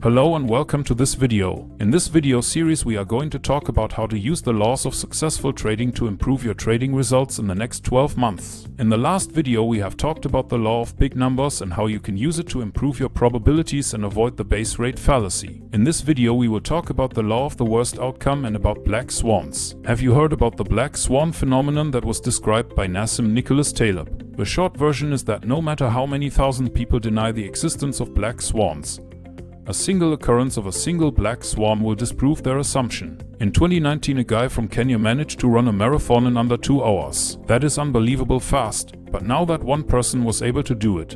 Hello and welcome to this video. In this video series we are going to talk about how to use the laws of successful trading to improve your trading results in the next 12 months. In the last video we have talked about the law of big numbers and how you can use it to improve your probabilities and avoid the base rate fallacy. In this video we will talk about the law of the worst outcome and about black swans. Have you heard about the black swan phenomenon that was described by Nassim Nicholas Taleb? The short version is that no matter how many thousand people deny the existence of black swans, a single occurrence of a single black swan will disprove their assumption. In 2019, a guy from Kenya managed to run a marathon in under 2 hours. That is unbelievable fast, but now that one person was able to do it,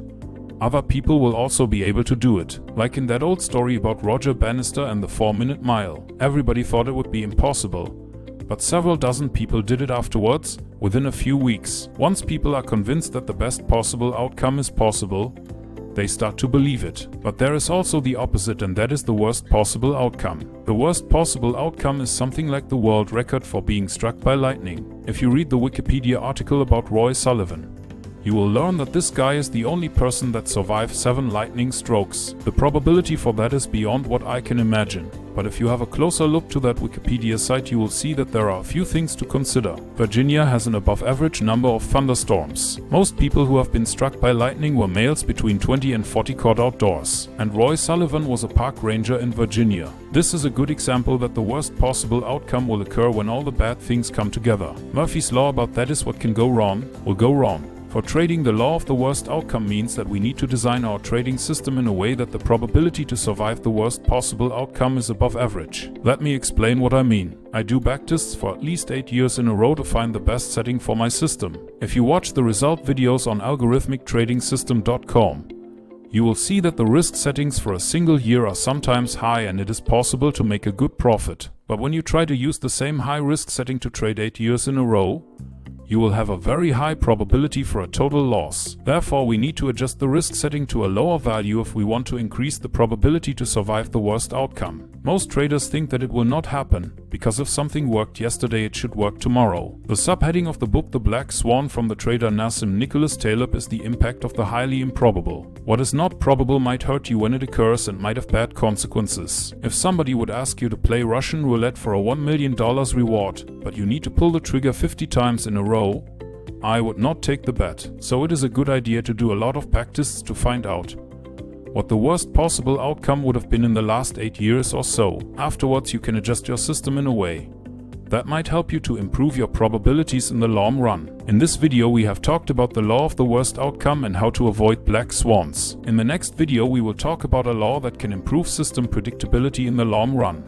other people will also be able to do it. Like in that old story about Roger Bannister and the 4-minute mile. Everybody thought it would be impossible, but several dozen people did it afterwards, within a few weeks. Once people are convinced that the best possible outcome is possible, they start to believe it. But there is also the opposite, and that is the worst possible outcome. The worst possible outcome is something like the world record for being struck by lightning. If you read the Wikipedia article about Roy Sullivan, you will learn that this guy is the only person that survived 7 lightning strokes. The probability for that is beyond what I can imagine. But if you have a closer look to that Wikipedia site, you will see that there are a few things to consider. Virginia has an above average number of thunderstorms. Most people who have been struck by lightning were males between 20 and 40 caught outdoors. And Roy Sullivan was a park ranger in Virginia. This is a good example that the worst possible outcome will occur when all the bad things come together. Murphy's law about that is what can go wrong, will go wrong. For trading, the law of the worst outcome means that we need to design our trading system in a way that the probability to survive the worst possible outcome is above average. Let me explain what I mean. I do backtests for at least 8 years in a row to find the best setting for my system. If you watch the result videos on algorithmictrading-system.com, you will see that the risk settings for a single year are sometimes high and it is possible to make a good profit. But when you try to use the same high risk setting to trade 8 years in a row, you will have a very high probability for a total loss. Therefore, we need to adjust the risk setting to a lower value if we want to increase the probability to survive the worst outcome. Most traders think that it will not happen, because if something worked yesterday it should work tomorrow. The subheading of the book The Black Swan from the trader Nassim Nicholas Taleb is the impact of the highly improbable. What is not probable might hurt you when it occurs and might have bad consequences. If somebody would ask you to play Russian roulette for a $1 million reward, but you need to pull the trigger 50 times in a row, I would not take the bet. So it is a good idea to do a lot of backtests to find out what the worst possible outcome would have been in the last 8 years or so. Afterwards, you can adjust your system in a way that might help you to improve your probabilities in the long run. In this video we have talked about the law of the worst outcome and how to avoid black swans. In the next video we will talk about a law that can improve system predictability in the long run.